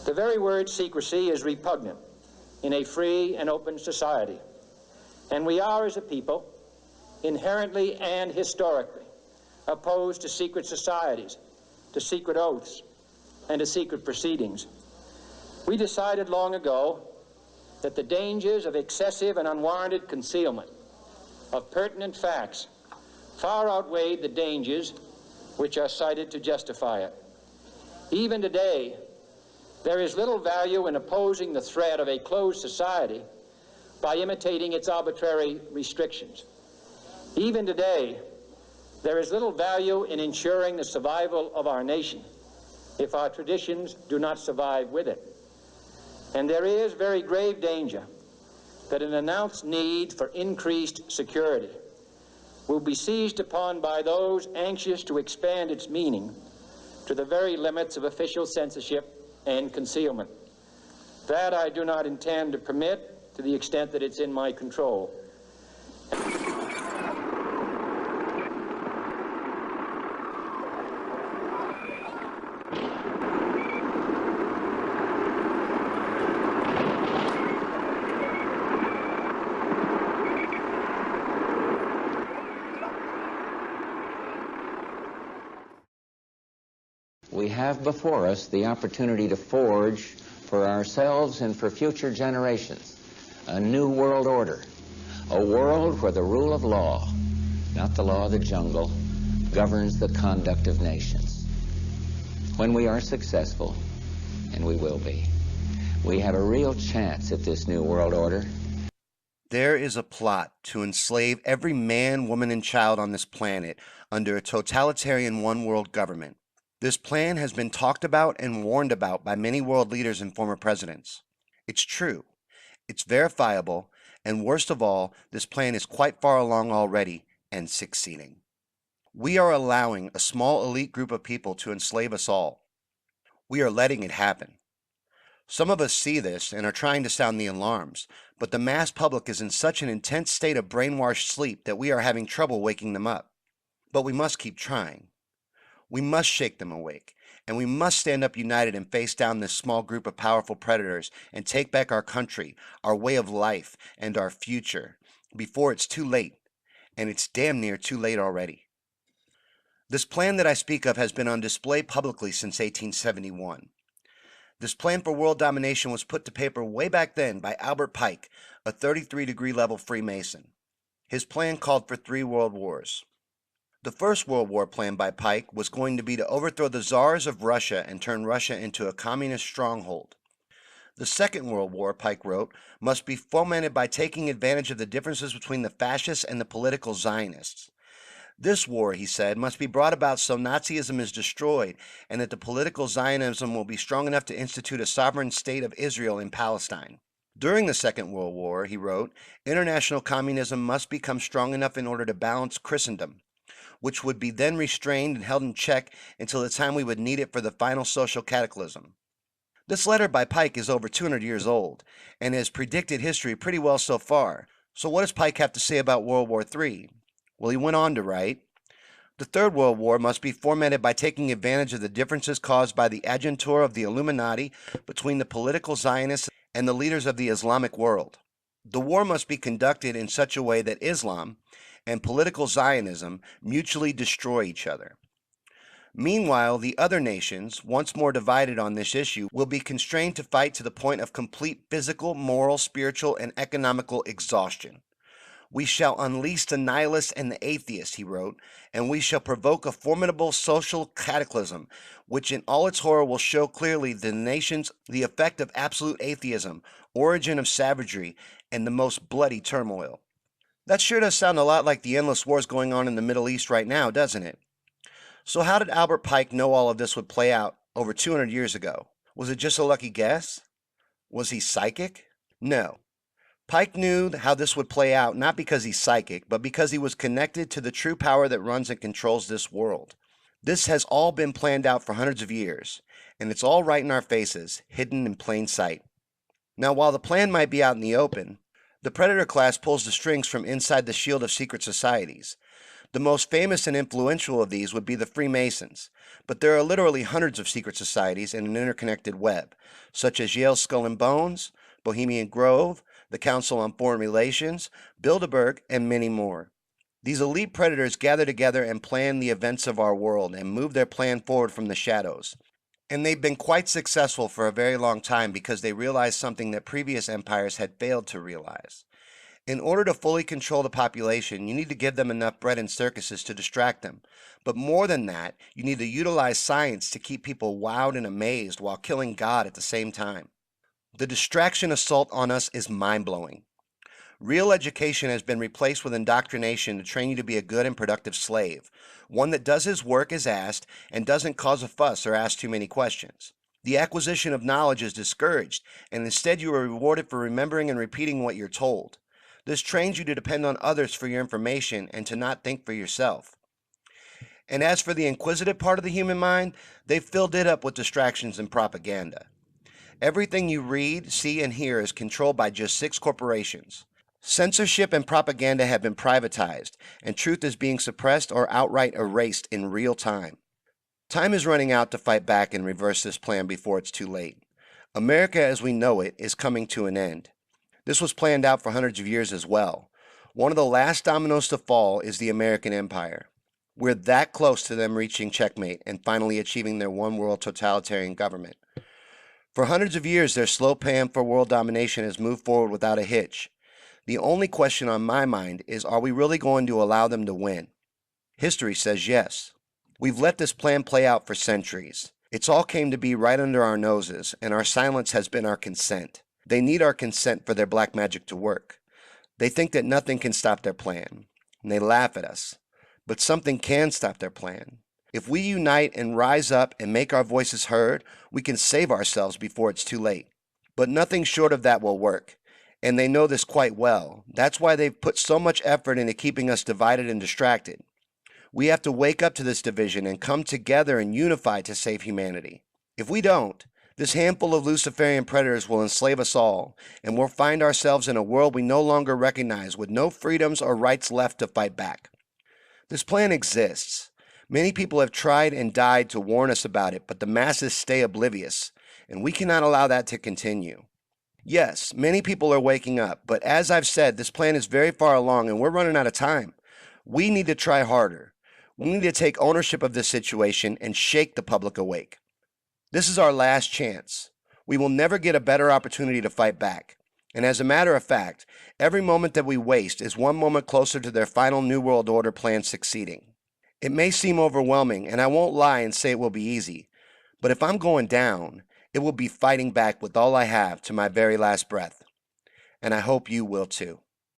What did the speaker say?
The very word secrecy is repugnant in a free and open society, and we are, as a people, inherently and historically opposed to secret societies, to secret oaths, and to secret proceedings. We decided long ago that the dangers of excessive and unwarranted concealment of pertinent facts far outweighed the dangers which are cited to justify it. Even today, there is little value in opposing the threat of a closed society by imitating its arbitrary restrictions. Even today, there is little value in ensuring the survival of our nation if our traditions do not survive with it. And there is very grave danger that an announced need for increased security will be seized upon by those anxious to expand its meaning to the very limits of official censorship and concealment. That I do not intend to permit to the extent that it's in my control. We have before us the opportunity to forge for ourselves and for future generations a new world order, a world where the rule of law, not the law of the jungle, governs the conduct of nations. When we are successful, and we will be, we have a real chance at this new world order. There is a plot to enslave every man, woman, and child on this planet under a totalitarian one-world government. This plan has been talked about and warned about by many world leaders and former presidents. It's true, it's verifiable, and worst of all, this plan is quite far along already and succeeding. We are allowing a small elite group of people to enslave us all. We are letting it happen. Some of us see this and are trying to sound the alarms, but the mass public is in such an intense state of brainwashed sleep that we are having trouble waking them up. But we must keep trying. We must shake them awake, and we must stand up united and face down this small group of powerful predators and take back our country, our way of life, and our future before it's too late, and it's damn near too late already. This plan that I speak of has been on display publicly since 1871. This plan for world domination was put to paper way back then by Albert Pike, a 33-degree level Freemason. His plan called for 3 world wars. The First World War plan by Pike was going to be to overthrow the czars of Russia and turn Russia into a communist stronghold. The Second World War, Pike wrote, must be fomented by taking advantage of the differences between the fascists and the political Zionists. This war, he said, must be brought about so Nazism is destroyed and that the political Zionism will be strong enough to institute a sovereign state of Israel in Palestine. During the Second World War, he wrote, international communism must become strong enough in order to balance Christendom, which would be then restrained and held in check until the time we would need it for the final social cataclysm. This letter by Pike is over 200 years old and has predicted history pretty well so far. So what does Pike have to say about World War III? Well, he went on to write, the Third World War must be fomented by taking advantage of the differences caused by the agentur of the Illuminati between the political Zionists and the leaders of the Islamic world. The war must be conducted in such a way that Islam and political Zionism mutually destroy each other. Meanwhile, the other nations, once more divided on this issue, will be constrained to fight to the point of complete physical, moral, spiritual, and economical exhaustion. We shall unleash the nihilists and the atheists, he wrote, and we shall provoke a formidable social cataclysm, which in all its horror will show clearly the nations the effect of absolute atheism, origin of savagery, and the most bloody turmoil. That sure does sound a lot like the endless wars going on in the Middle East right now, doesn't it? So how did Albert Pike know all of this would play out over 200 years ago? Was it just a lucky guess? Was he psychic? No. Pike knew how this would play out not because he's psychic, but because he was connected to the true power that runs and controls this world. This has all been planned out for hundreds of years, and it's all right in our faces, hidden in plain sight. Now, while the plan might be out in the open, the predator class pulls the strings from inside the shield of secret societies. The most famous and influential of these would be the Freemasons, but there are literally hundreds of secret societies in an interconnected web, such as Yale's Skull and Bones, Bohemian Grove, the Council on Foreign Relations, Bilderberg, and many more. These elite predators gather together and plan the events of our world and move their plan forward from the shadows. And they've been quite successful for a very long time because they realized something that previous empires had failed to realize. In order to fully control the population, you need to give them enough bread and circuses to distract them. But more than that, you need to utilize science to keep people wowed and amazed while killing God at the same time. The distraction assault on us is mind-blowing. Real education has been replaced with indoctrination to train you to be a good and productive slave, one that does his work as asked and doesn't cause a fuss or ask too many questions. The acquisition of knowledge is discouraged, and instead you are rewarded for remembering and repeating what you're told. This trains you to depend on others for your information and to not think for yourself. And as for the inquisitive part of the human mind, they've filled it up with distractions and propaganda. Everything you read, see, and hear is controlled by just 6 corporations. Censorship and propaganda have been privatized, and truth is being suppressed or outright erased in real time. Time is running out to fight back and reverse this plan before it's too late. America as we know it is coming to an end. This was planned out for hundreds of years as well. One of the last dominoes to fall is the American Empire. We're that close to them reaching checkmate and finally achieving their one-world totalitarian government. For hundreds of years, their slow plan for world domination has moved forward without a hitch. The only question on my mind is, are we really going to allow them to win? History says yes. We've let this plan play out for centuries. It's all came to be right under our noses, and our silence has been our consent. They need our consent for their black magic to work. They think that nothing can stop their plan, and they laugh at us. But something can stop their plan. If we unite and rise up and make our voices heard, we can save ourselves before it's too late. But nothing short of that will work, and they know this quite well. That's why they've put so much effort into keeping us divided and distracted. We have to wake up to this division and come together and unify to save humanity. If we don't, this handful of Luciferian predators will enslave us all, and we'll find ourselves in a world we no longer recognize with no freedoms or rights left to fight back. This plan exists. Many people have tried and died to warn us about it, but the masses stay oblivious, and we cannot allow that to continue. Yes, many people are waking up, but as I've said, this plan is very far along and we're running out of time. We need to try harder. We need to take ownership of this situation and shake the public awake. This is our last chance. We will never get a better opportunity to fight back. And as a matter of fact, every moment that we waste is one moment closer to their final New World Order plan succeeding. It may seem overwhelming, and I won't lie and say it will be easy, but if I'm going down, it will be fighting back with all I have to my very last breath. And I hope you will too.